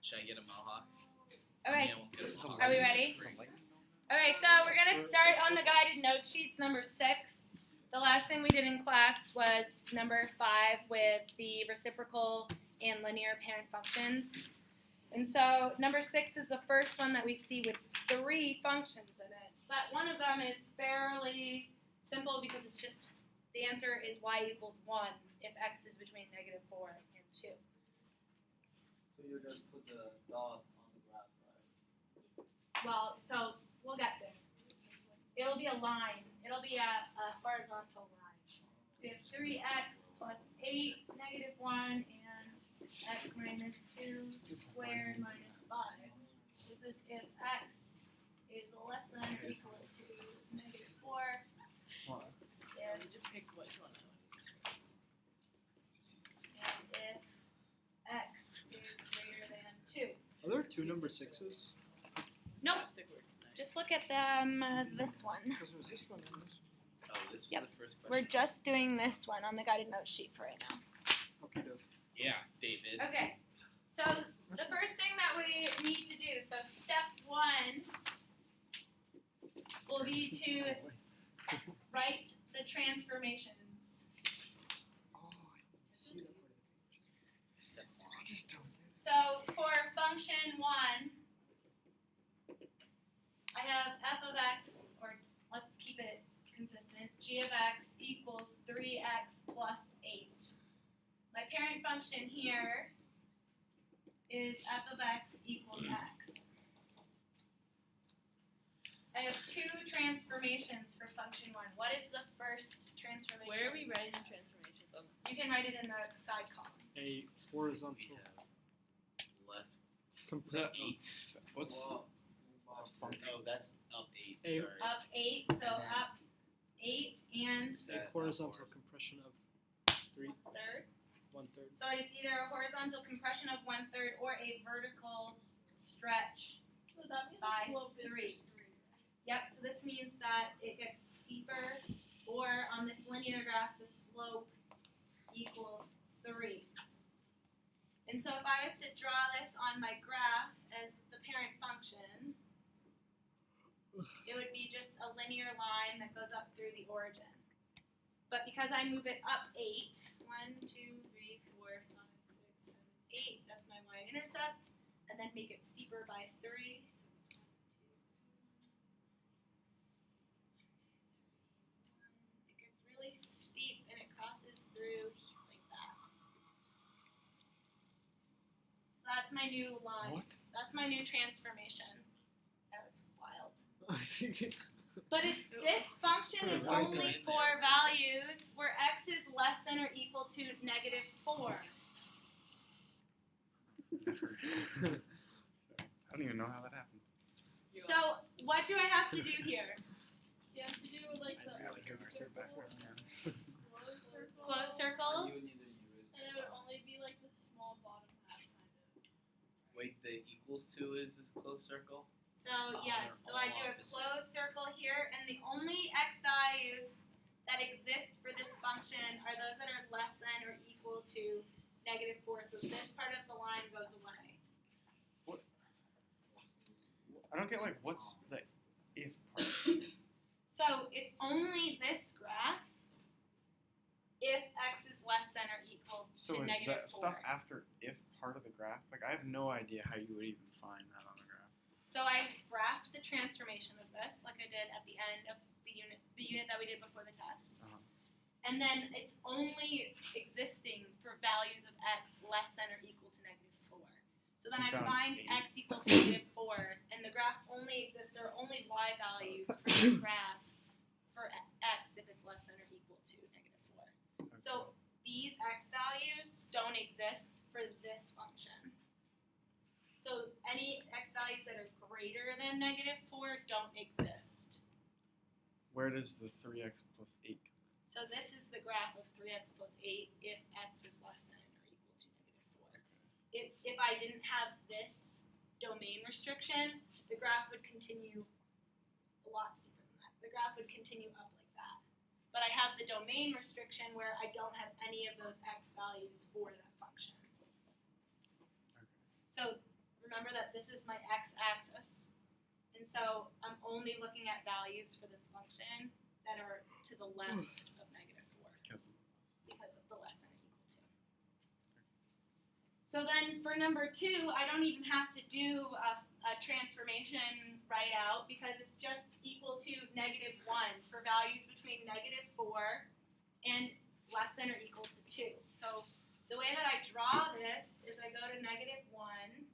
Should I get a mohawk? Okay, I won't get a mohawk. are we ready? Okay, so we're going to start on the guided note sheets, number 6. The last thing we did in class was number 5 with the reciprocal and linear parent functions. And so number 6 is the first one that we see with 3 functions in it. But one of them is fairly simple because it's just, the answer is y equals 1 if x is between -4 and 2. So you just put the dot on the graph, right? Well, so we'll get there. It'll be a line. It'll be a horizontal line. So you have 3x plus 8, -1, and x minus 2 squared minus 5. This is if x is less than or equal to -4. And you just pick which one. And if x is greater than 2. Are there 2 number 6s? Nope. Just look at this one. Because there's this one and this. Oh, this was Yep. the first question. We're just doing this one on the guided note sheet for right now. Okay, doke. Yeah, David. Okay, so the first thing that we need to do, so step 1 will be to write the transformations. Oh, I see that part of the Step one. I just don't. So for function 1, I have f of x, or let's keep it consistent, g of x equals 3x plus 8. My parent function here is f of x equals x. I have 2 transformations for function 1. What is the first transformation? Where are we writing the transformations on the You can write it in the side column. A We horizontal have left compress. 8. What's Oh, that's up 8. A- Sorry. Up 8, so And then- up 8 and A horizontal compression of 3, 1/3. 1/3. So it's either a horizontal compression of 1/3 or a vertical stretch. So that means By the slope is 3. just 3. Yep, so this means that it gets steeper, or on this linear graph, the slope equals 3. And so if I was to draw this on my graph as the parent function, it would be just a linear line that goes up through the origin. But because I move it up 8, 1, 2, 3, 4, 5, 6, 7, 8, that's my y-intercept, and then make it steeper by 3, so it's 1, 2, 3, 1. It gets really steep and it crosses through like that. So that's my new line. What? That's my new transformation. That was wild. I think But this function is Oh my only God. for values where x is less than or equal to -4. I don't even know how that happened. So what do I have to do here? You have to do like the Really good research back there, man. closed circle. Closed circle. You need to use And it would only be like the small bottom half kind of. Wait, the equals to is this closed circle? So yes, so I do a closed circle here, and the only x values that exist for this function are those that are less than or equal to -4. So this part of the line goes away. I don't get, like, what's the if part? So it's only this graph if x is less than or equal So to is -4. that stuff after if part of the graph? Like, I have no idea how you would even find that on the graph. So I graphed the transformation of this, like I did at the end of the unit that we did before the test. Uh-huh. And then it's only existing for values of x less than or equal to -4. So then You I found find 8. x equals -4, and the graph only exists, there are only y values for this graph for x if it's less than or equal to -4. Okay. So these x values don't exist for this function. So any x values that are greater than -4 don't exist. Where does the 3x plus 8 come So this is the graph of 3x plus 8 if x is less than or equal to -4. If I didn't have this domain restriction, the graph would continue a lot steeper than that. The graph would continue up like that. But I have the domain restriction where I don't have any of those x values for that function. Okay. So remember that this is my x-axis. And so I'm only looking at values for this function that are to the left of -4 Because of because of the less than or equal to. So then for number 2, I don't even have to do a transformation right out because it's just equal to -1 for values between -4 and less than or equal to 2. So the way that I draw this is I go to -1,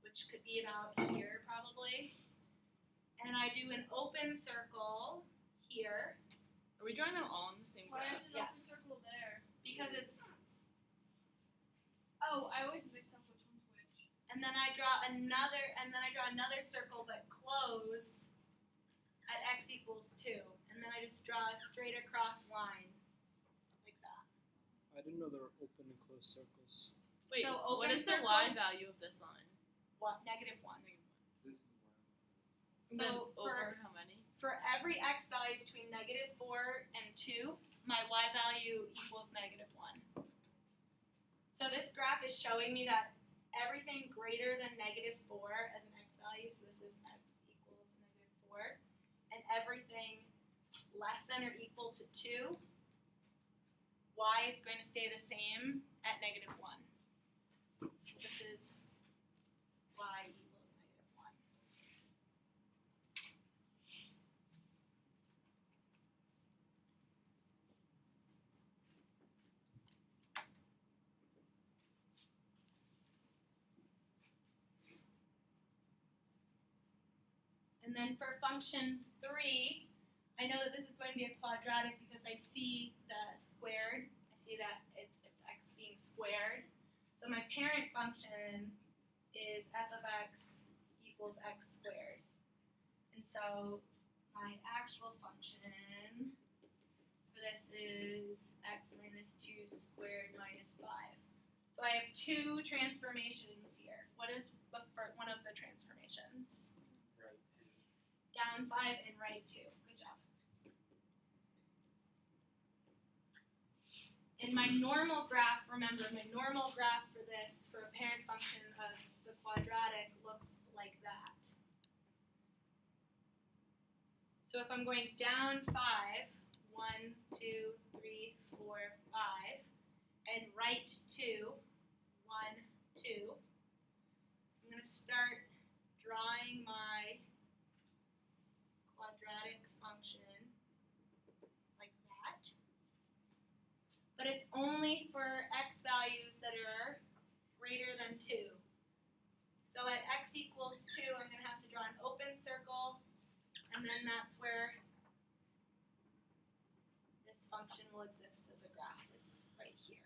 which could be about here probably, and I do an open circle here Are we drawing them all in the same Why graph? is it open Yes. circle there? because it's, Oh, I always mix up which one's which. and then I draw another circle but closed at x equals 2, and then I just draw a straight across line like that. I didn't know there were open and closed circles. Wait, So what open is the circle- y value of this line? What? -1. This is And So then for over how many? For every x value between -4 and 2, my y value equals -1. So this graph is showing me that everything greater than -4 as an x value, so this is x equals -4, and everything less than or equal to 2, y is going to stay the same at -1. So this is y equals -1. And then for function 3, I know that this is going to be a quadratic because I see the squared. I see that it's x being squared. So my parent function is f of x equals x squared. And so my actual function for this is x minus 2 squared minus 5. So I have 2 transformations here. What is one of the transformations? Right to Down 5 and right 2. Good job. In my normal graph, remember, my normal graph for this, for a parent function of the quadratic, looks like that. So if I'm going down 5, 1, 2, 3, 4, 5, and right 2, 1, 2, I'm going to start drawing my quadratic function like that. But it's only for x values that are greater than 2. So at x equals 2, I'm going to have to draw an open circle, and then that's where this function will exist as a graph, is right here.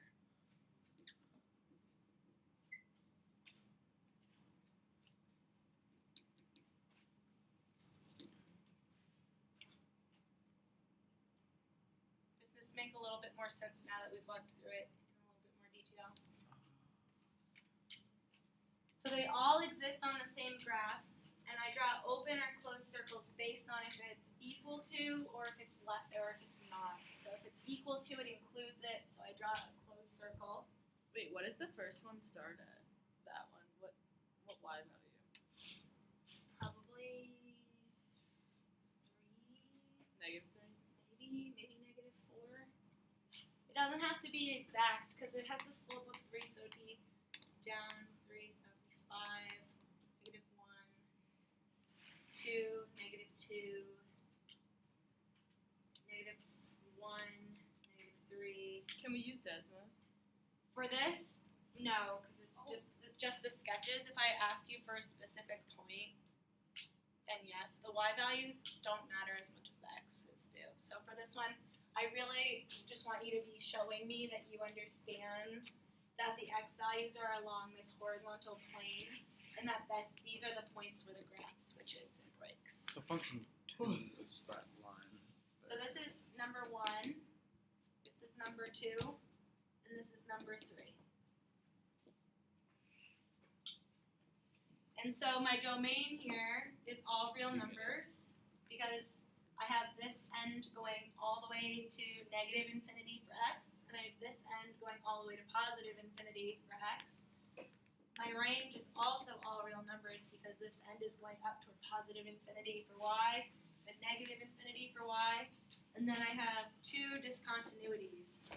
Does this make a little bit more sense now that we've walked through it in a little bit more detail? So they all exist on the same graphs, and I draw open or closed circles based on if it's equal to or if it's left or if it's not. So if it's equal to, it includes it. So I draw a closed circle. Wait, what does the first one start at? That one. What y value? Probably 3, -3? maybe -4. It doesn't have to be exact because it has the slope of 3, so it'd be down 3, so it'd be 5, -1, 2, -2, -1, -3. Can we use Desmos? For this, no, because it's just the sketches. If I ask you for a specific point, then yes. The y values don't matter as much as the x's do. So for this one, I really just want you to be showing me that you understand that the x values are along this horizontal plane, and that these are the points where the graph switches and breaks. So function 2 is that line. So this is number 1, this is number 2, and this is number 3. And so my domain here is all real numbers because I have this end going all the way to -infinity for x, and I have this end going all the way to +infinity for x. My range is also all real numbers because this end is going up toward positive infinity for y and negative infinity for y. And then I have two discontinuities.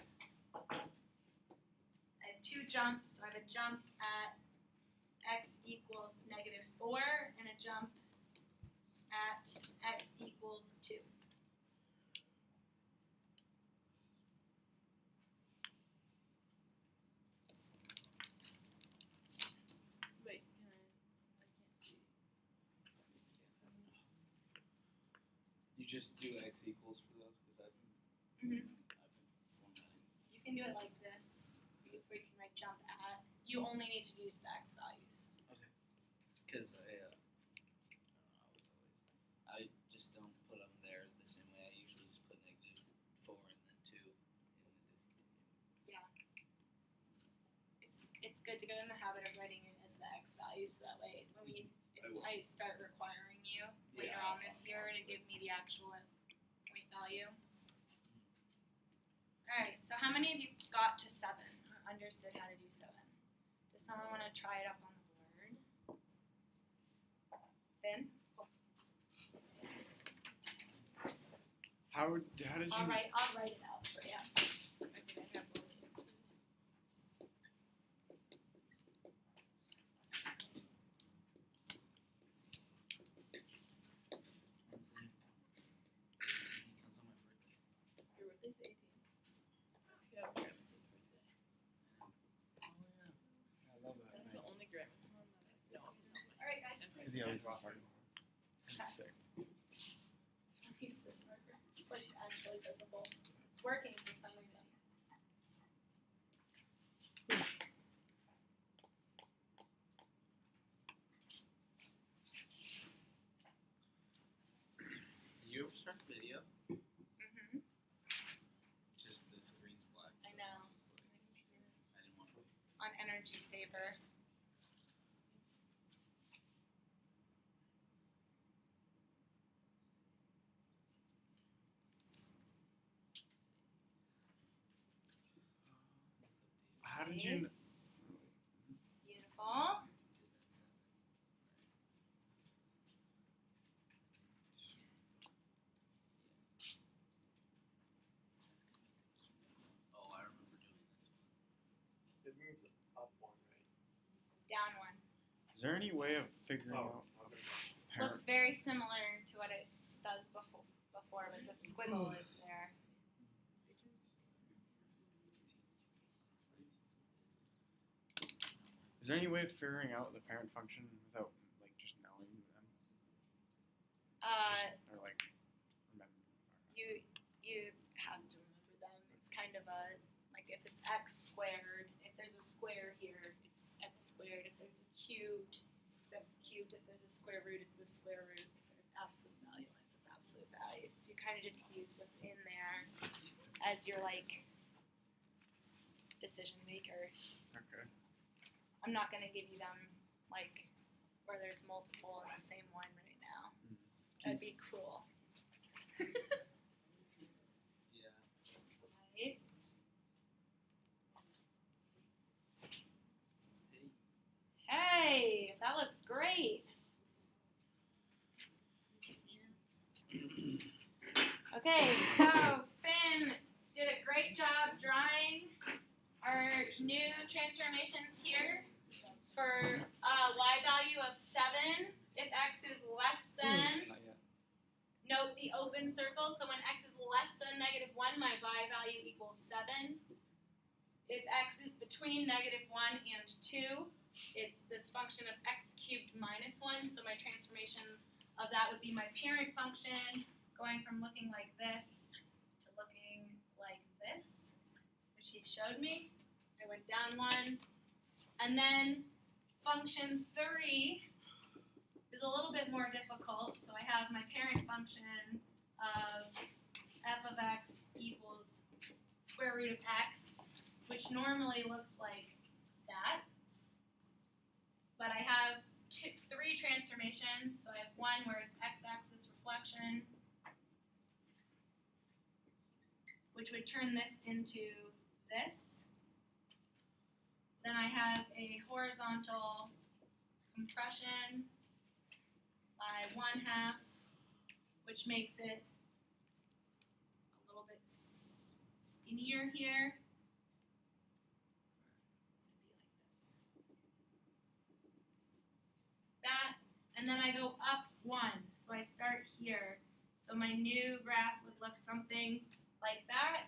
I have two jumps. So I have a jump at x equals -4 and a jump at x equals 2. Wait, can I can't see. You just do x equals for those because I've Mhm. been formatting. You can do it like this, or you can write jump at. You only need to use the x values. Because I just don't put them there the same way. I usually just put -4 and then 2 in the discontinuity. It's good to get in the habit of writing it as the x values, so that way when I start requiring you later on this year to give me the actual point value. Alright, so how many of you got to 7 or understood how to do 7? Does someone want to try it up on the board? Ben? Cool. How did you? I'll write it out for you. I think I have both answers. Honestly, 18 comes on my birthday. Your birthday's 18. Let's get out Grandma's birthday. Oh yeah. I love that. That's the only Grandma's one that I know off the top of my head. Alright guys, And please. The other part. That's sick. Use this marker. It's like actually visible. It's working for some reason. Did you ever start the video? Mm-hmm. Just the screen's black. I know. I was like, I didn't want to. On Energy Saver. How did you? Nice. Beautiful. Oh, I remember doing this one. It moves up one, right? Down one. Is there any way of figuring out okay. parent? Looks very similar to what it does before, but the squiggle is there. Is there any way of figuring out the parent function without like just knowing them? Or like remember? You have to remember them. It's kind of a like if it's x squared, if there's a square here, it's x squared. If there's a cubed, it's x cubed. If there's a square root, it's the square root. If there's absolute value, it's absolute value. So you kind of just use what's in there as your like decision maker. Okay. I'm not gonna give you them like where there's multiple in the same one right now. That'd be cruel. Yeah. Nice. Hey, that looks great. Okay, so Finn did a great job drawing our new transformations here for y value of 7 if x is less than. Not yet. Note the open circle, so when x is less than -1, my y value equals 7. If x is between -1 and 2, it's this function of x cubed minus 1, so my transformation of that would be my parent function, going from looking like this to looking like this, which he showed me. I went down 1, and then function 3 is a little bit more difficult, so I have my parent function of f of x equals square root of x, which normally looks like that. But I have 3 transformations, so I have one where it's x-axis reflection, which would turn this into this. Then I have a horizontal compression by 1/2, which makes it a little bit skinnier here. That, and then I go up 1, so I start here. So my new graph would look something like that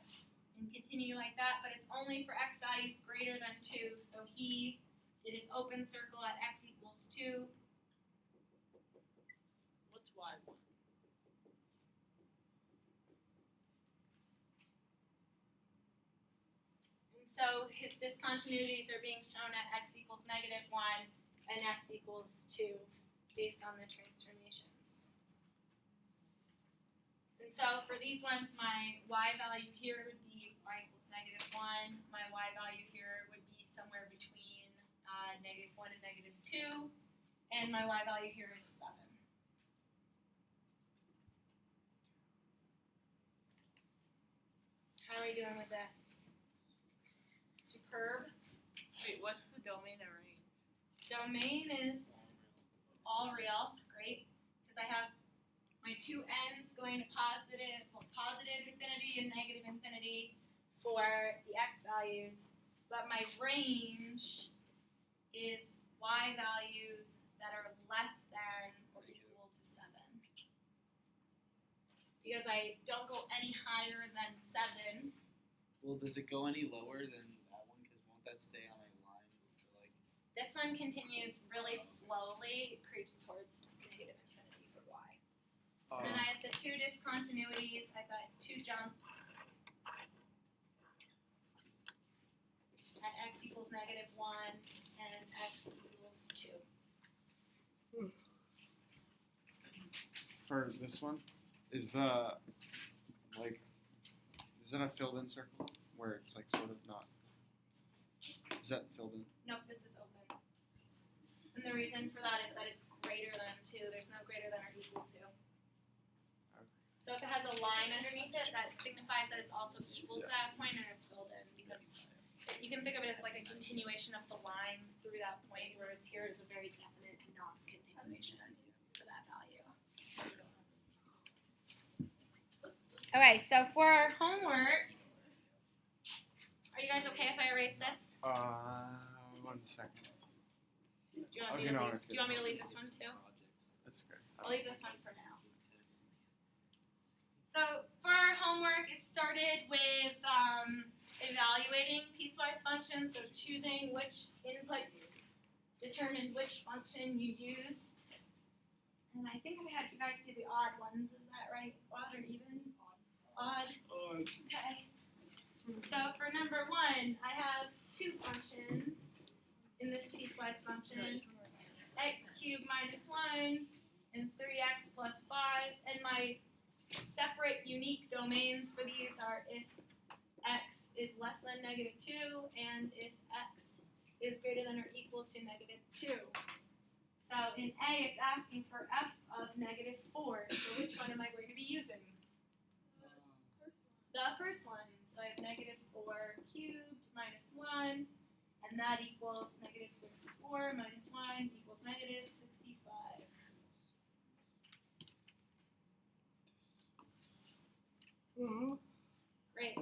and continue like that, but it's only for x values greater than 2. So he did his open circle at x equals 2. What's y1? And so his discontinuities are being shown at x equals -1 and x equals 2 based on the transformations. And so for these ones, my y value here would be y equals -1. My y value here would be somewhere between -1 and -2. And my y value here is 7. How are we doing with this? Superb. Wait, what's the domain and range? Domain is all real. Great. Because I have my two ends going to positive infinity and negative infinity for the x values. But my range is y values that are less than or equal to 7. Because I don't go any higher than 7. Well, does it go any lower than that one? Because won't that stay on a line for like? This one continues really slowly. It creeps towards negative infinity for y. And then I have the two discontinuities. I've got two jumps at x equals -1 and x equals 2. For this one, is the is that a filled in circle where it's like sort of not? Is that filled in? Nope, this is open. And the reason for that is that it's greater than 2. There's no greater than or equal to. So if it has a line underneath it, that signifies that it's also equal to that point and is filled in, because you can think of it as like a continuation of the line through that point, whereas here is a very definite non-continuation for that value. Okay, so for our homework, are you guys okay if I erase this? 1 second. Do you want Okay, me to no, leave, it's do you want me to good. leave this one too? That's good. I'll leave this one for now. So for our homework, it started with evaluating piecewise functions, so choosing which inputs determined which function you use. And I think I had you guys do the odd ones, is that right? Odd or even? Odd. Okay. So for number 1, I have two functions in this piecewise function. X cubed minus 1 and 3x plus 5. And my separate unique domains for these are if x is less than -2 and if x is greater than or equal to -2. So in A, it's asking for f of -4. So which one am I going to be using? The first one. So I have -4 cubed minus 1, and that equals -64 minus 1 equals -65. Great.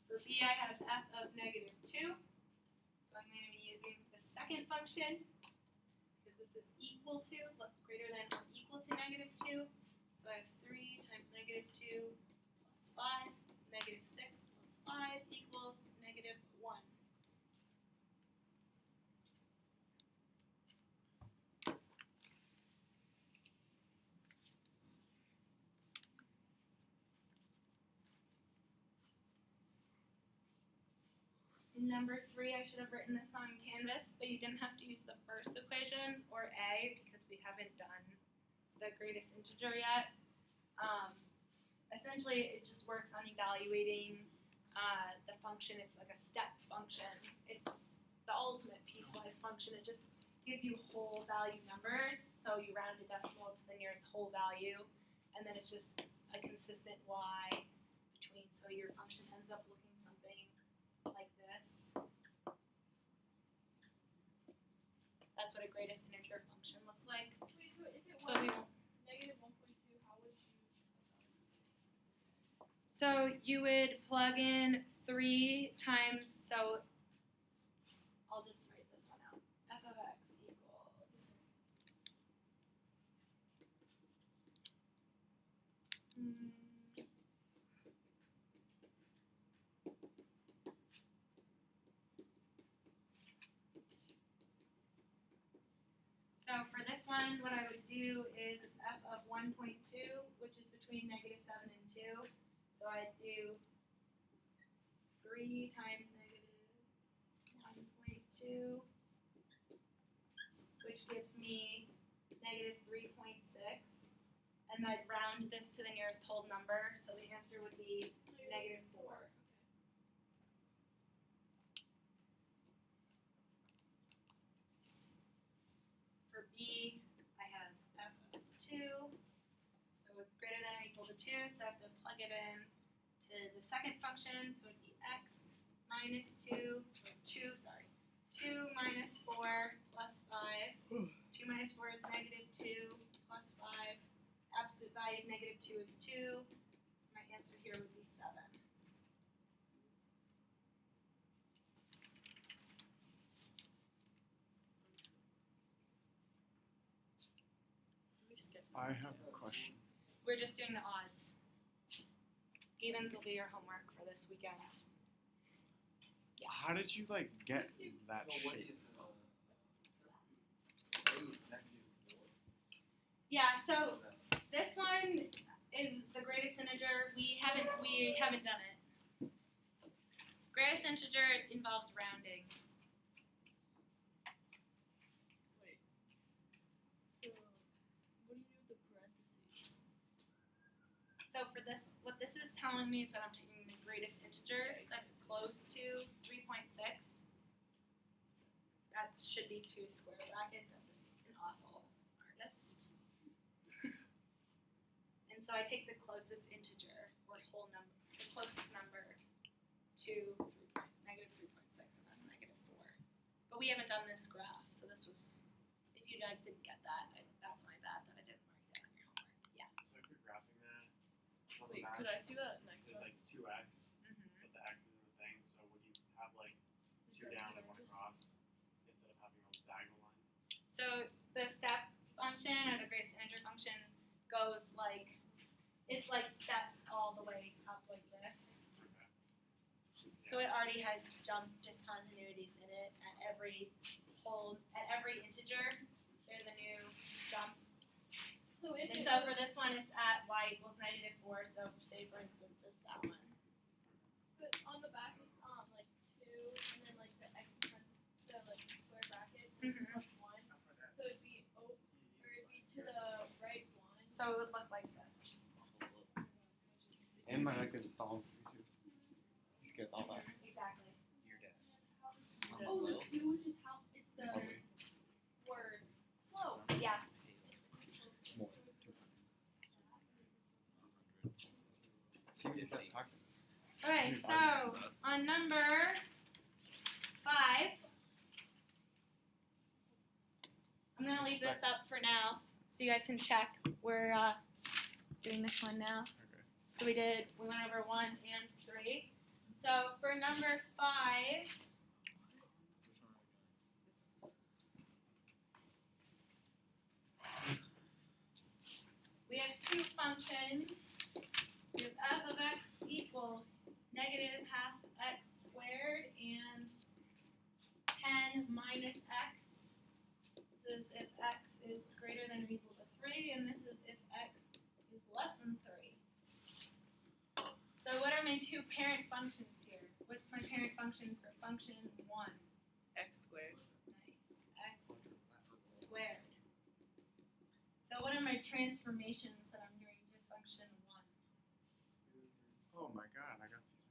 For B, I have f of -2. So I'm going to be using the second function, because this is equal to, greater than or equal to -2. So I have 3 times -2 plus 5 is -6 plus 5 equals -1. Number 3, I should have written this on Canvas, but you didn't have to use the first equation or A because we haven't done the greatest integer yet. Essentially, it just works on evaluating the function. It's like a step function. It's the ultimate piecewise function. It just gives you whole value numbers. So you round a decimal to the nearest whole value, and then it's just a consistent y between. So your function ends up looking something like this. That's what a greatest integer function looks like. Wait, so if it But we was won't. negative 1.2, how would you? So you would plug in 3 times, so I'll just write this one out. F of x equals So for this one, what I would do is it's f of 1.2, which is between -7 and 2. So I'd do 3 times -1.2, which gives me -3.6. And I'd round this to the nearest whole number, so the answer would be -4. For b, I have f of 2, so it's greater than or equal to 2, so I have to plug it in to the second function, so it'd be x minus 2 minus 4 plus 5. 2 minus 4 is -2 plus 5. Absolute value of -2 is 2, so my answer here would be 7. I have a question. We're just doing the odds. Evens will be your homework for this weekend. Yes. How did you like get that So what shape? is what is -4? Yeah, so this one is the greatest integer. We haven't done it. Greatest integer involves rounding. Wait. So, what do you do with the parentheses? So for this, what this is telling me is that I'm taking the greatest integer that's close to 3.6. That should be 2 square brackets. I'm just an awful artist. And so I take the closest integer, or whole number, the closest number to -3.6, and that's -4. But we haven't done this graph, so this was, if you guys didn't get that, that's my bad that I didn't write that on your homework. Yes. So if you're graphing that, on the Wait, back, could I see that next there's one? like 2x, Mm-hmm. but the x is in the thing, so would you have like Is 2 that down what and I 1 just- across, instead of having a diagonal line? So the step function or the greatest integer function goes like, it's like steps all the way up like this. Okay. So it already has jump discontinuities in it at every integer. There's a new jump. So if And it so was, for this one, it's at y equals -4. So say for instance, it's that one. but on the back it's like 2, and then like the x times the like square brackets is Mhm. plus 1. So it'd be or it'd be to the right 1. So it would look like this. And my neck is solved for you too. He's good all that. Exactly. Your dad. Oh, the Q is just how it's the Lovely. word slow. Yeah. More. See, he's got talking. Okay, so on number 5, I'm gonna leave this up for now, so you guys can check. We're doing this one now. Okay. So we went over 1 and 3. So for number 5, we have 2 functions. We have f of x equals -½ x squared and 10 minus x. This is if x is greater than or equal to 3, and this is if x is less than 3. So what are my 2 parent functions here? What's my parent function for function 1? X squared. Nice. X squared. So what are my transformations that I'm doing to function 1? Oh my god, I got these.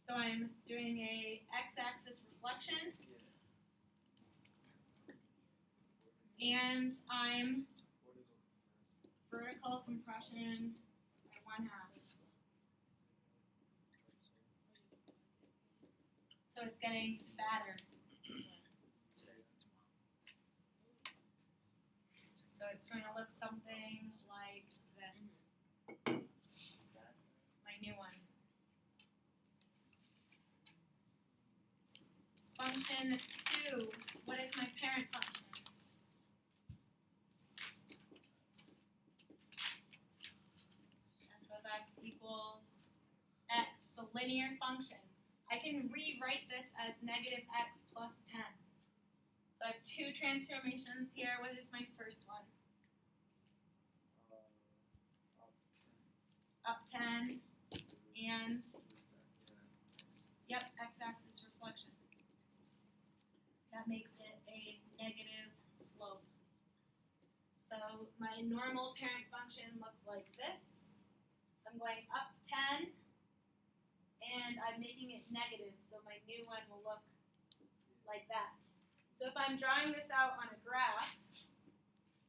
So I'm doing a x-axis reflection, and I'm vertical compression by 1/2. So it's getting fatter. it's going to look something like this. My new one. Function 2. What is my parent function? F of x equals x. It's a linear function. I can rewrite this as negative x plus 10. So I have two transformations here. What is my first one? Up 10 and yep, x-axis reflection. That makes it a negative slope. So my normal parent function looks like this. I'm going up 10 and I'm making it negative, so my new one will look like that. So if I'm drawing this out on a graph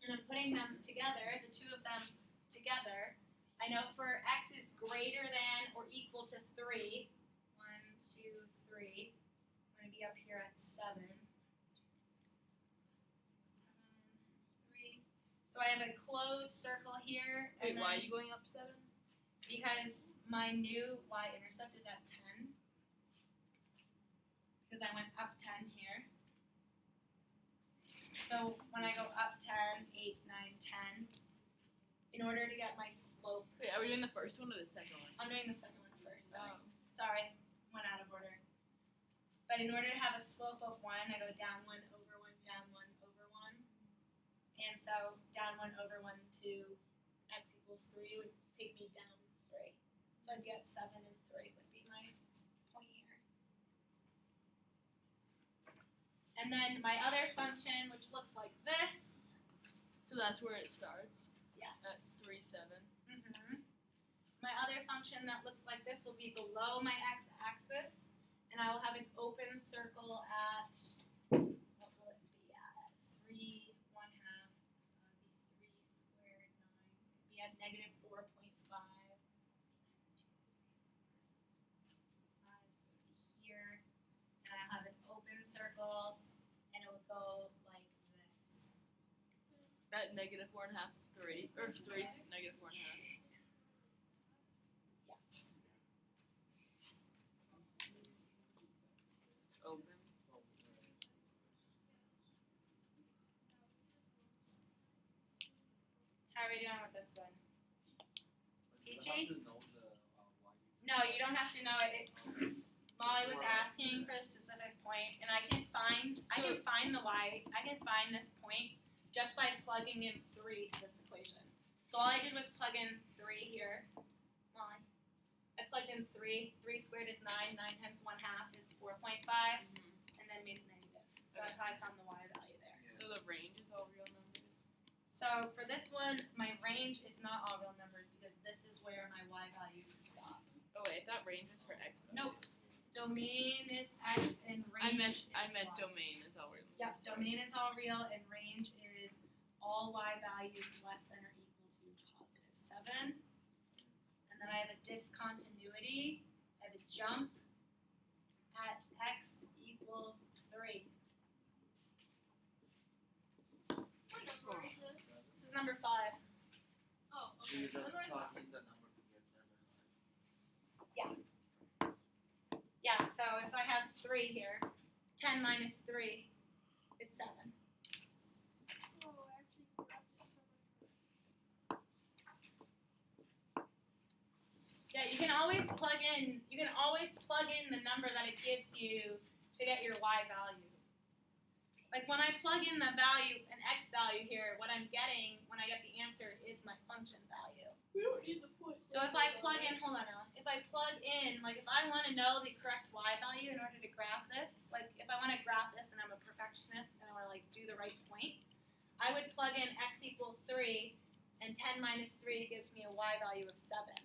and I'm putting them together, the two of them together, I know for x is greater than or equal to 3. 1, 2, 3. I'm going to be up here at 7. 3. So I have a closed circle here. Wait, and why are then- you going up 7? Because my new y-intercept is at 10. Because I went up 10 here. So when I go up 10, 8, 9, 10, in order to get my slope, Wait, are we doing the first one or the second one? I'm doing the second one first. Oh. Sorry, went out of order. But in order to have a slope of 1, I go down 1 over 1, down 1 over 1. And so down 1 over 1 to x equals 3 would take me down 3. So I'd get 7 and 3 would be my point here. And then my other function, which looks like this. So that's where it starts Yes. at 3, 7. My other function that looks like this will be below my x-axis, and I will have an open circle at, what will it be at? 3, 1/2, so that would be 3 squared, 9. It'd be at negative 4.5. 5, so it'd be here, and I'll have an open circle, and it will go like this. At negative 4.5 to 3. Or 3, negative 4.5. Yes. It's open. How are we doing with this one? You Peachy? have to know the why. No, you don't have to know it. Molly was asking for a specific point, and I can find the y. I can find this point just by plugging in 3 to this equation. So all I did was plug in 3 here. Molly, I plugged in 3. 3 squared is 9. 9 times 1/2 is 4.5, and then made it negative. So that's how I found the y value there. So the range is all real numbers. So for this one, my range is not all real numbers because this is where my y values stop. Oh wait, that range is for x values. Nope. Domain is x and range I meant is y. domain is all real numbers. Yep, domain is all real and range is all y values less than or equal to positive 7. And then I have a discontinuity. I have a jump at x equals 3. What number is this? This is number 5. Oh, So you okay. just I'm right. plug in the number to get 7, right? Yeah, so if I have 3 here, 10 minus 3 is 7. Oh, I actually grabbed this so much. Yeah, you can always plug in the number that it gives you to get your y value. Like when I plug in the value, an x value here, what I'm getting when I get the answer is my function value. We don't need the point. So if I plug in, hold on now, if I plug in, like if I want to know the correct y value in order to graph this, like if I want to graph this and I'm a perfectionist and I want to like do the right point, I would plug in x equals 3 and 10 minus 3 gives me a y value of 7.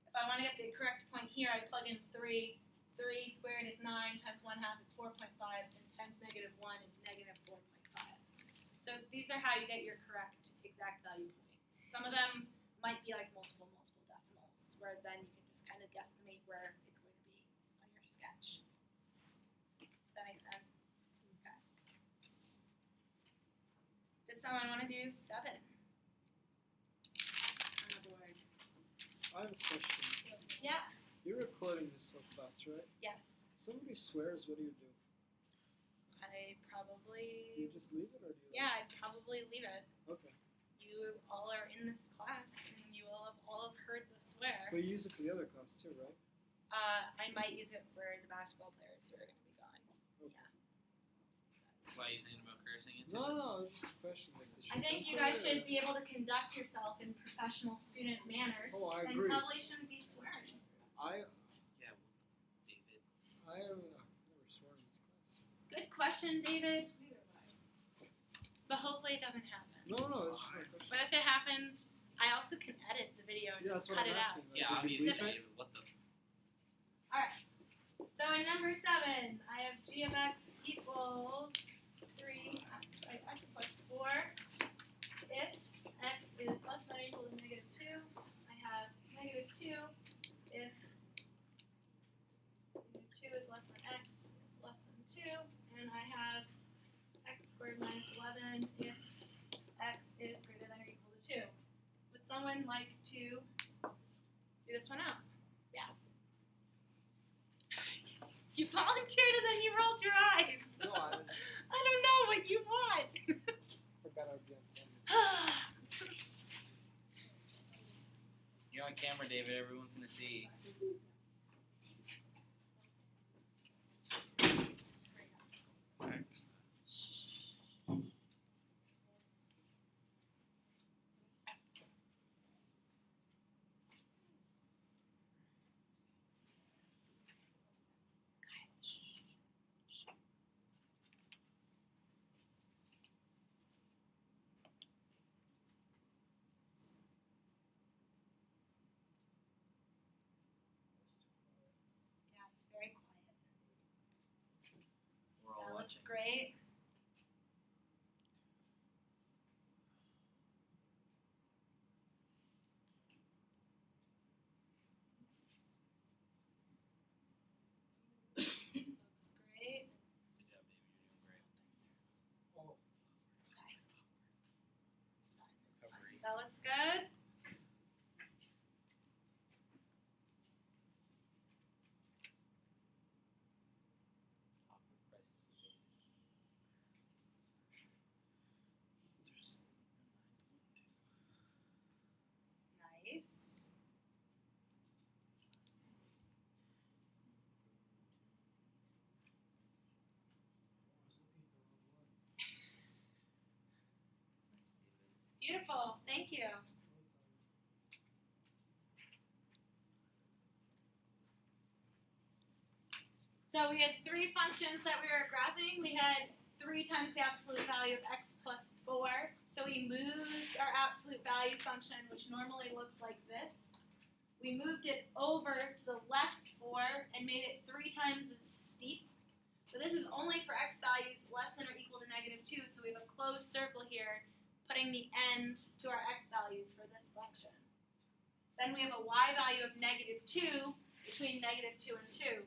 If I want to get the correct point here, I plug in 3. 3 squared is 9 times 1/2 is 4.5 and times negative 1 is negative 4.5. So these are how you get your correct exact value points. Some of them might be like multiple decimals, where then you can just kind of guesstimate where it's going to be on your sketch. Does that make sense? Okay. Does someone want to do 7? On the board. I have a question. Yeah. You're recording this whole class, right? Yes. If somebody swears, what do? I Do probably. you just leave it, or do you? Yeah, I'd probably leave it. Okay. You all are in this class, and you will have all have heard the swear. But you use it for the other class too, right? I might use it for the basketball players who are going to be gone. Okay. Why are you thinking about cursing into No, it? no, it's just a question. Like, does she I think you censor guys it, should or- be able to conduct yourself in professional student manners, Oh, I and agree. probably shouldn't be swearing. Yeah, David. I have never sworn in this class. Good question, David. But hopefully it doesn't happen. No, no, it's just my question. But if it happens, I also can edit the video and Yeah, just that's what cut I'm it out. asking. Like, Yeah, would you obviously, leave it? David. What the? So in number 7, I have g of x equals 3 by x plus 4. If x is less than or equal to -2, I have -2. If -2 is less than x is less than 2, and I have x squared minus 11 if x is greater than or equal to 2. Would someone like to do this one out? Yeah. You volunteered and then you rolled your eyes. No, I I don't know what you want. forgot I'd be on camera. You're on camera, David. Everyone's gonna see. Thanks. Yeah, it's very quiet. We're all That looks watching. great. Looks great. Good job, David. You're doing great. Oh, It's okay. It's fine. Recovery. That looks good. Awkward crisis situation. There's Nice. Beautiful. Thank you. So we had 3 functions that we were graphing. We had 3 times the absolute value of x plus 4. So we moved our absolute value function, which normally looks like this. We moved it over to the left 4 and made it 3 times as steep. So this is only for x values less than or equal to -2. So we have a closed circle here, putting the end to our x values for this function. Then we have a y value of -2 between -2 and 2.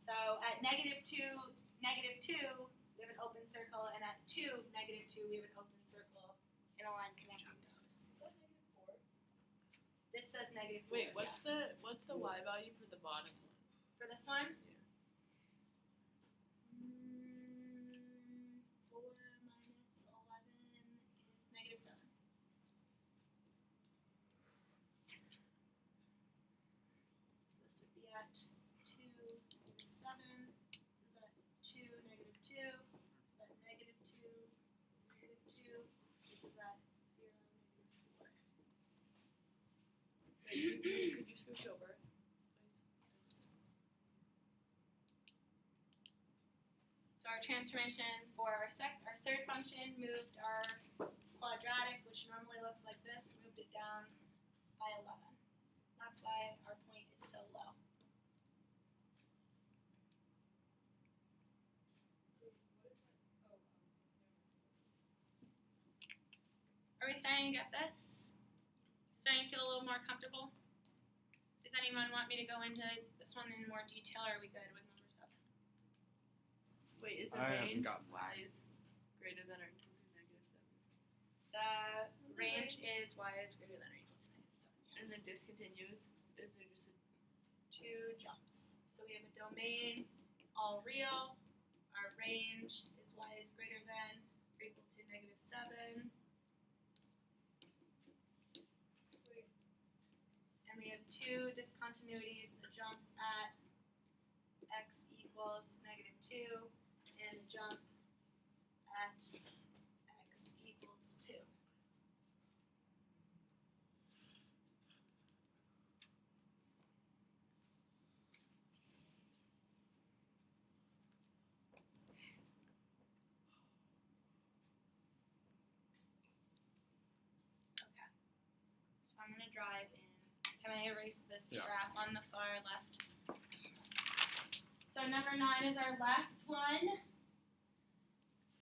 So at -2, -2, we have an open circle, and at 2, -2, we have an open circle in a line connecting those. This says -4. Wait, what's yes. the y value for the bottom one? For this one? Yeah. 4 minus 11 is -7. So this would be at 2, -7. This is at 2, -2. This is at -2, -2. This is at 0, -4. Wait, could you switch over, please? So our transformation for our third function moved our quadratic, which normally looks like this, moved it down by 11. That's why our point is so low. Are we starting to get this? Starting to feel a little more comfortable? Does anyone want me to go into this one in more detail, or are we good with number 7? Wait, is the I haven't range gotten y is greater than or equal to -7? the range is y is greater than or equal to -7. And then discontinuous. Is there just a 2 jumps. So we have a domain, it's all real. Our range is y is greater than or equal to -7. Wait. And we have 2 discontinuities, a jump at x equals -2 and a jump at x equals 2. Okay. So I'm going to draw it in. Can I erase this Yeah. graph on the far left? So number 9 is our last one.